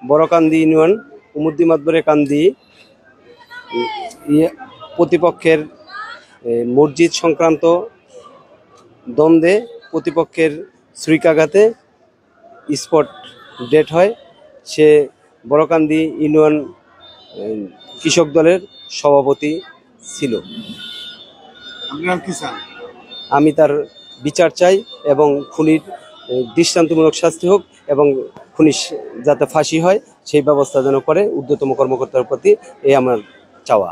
Barakandi union কুমুদ্দি মাতবরে কান্দি প্রতিপক্ষের মসজিদ সংক্রান্ত দ্বন্দ্বে প্রতিপক্ষের ছুরিকাঘাতে স্পট ডেট হয়। সে বড়কান্দি ইউনিয়ন কৃষক দলের সভাপতি ছিল। আমি তার বিচার চাই এবং খুনির দৃষ্টান্তমূলক শাস্তি হোক এবং খুনি যাতে ফাঁসি হয় সেই ব্যবস্থা যেন করে ঊর্ধ্বতম কর্মকর্তার প্রতি এই আমার চাওয়া।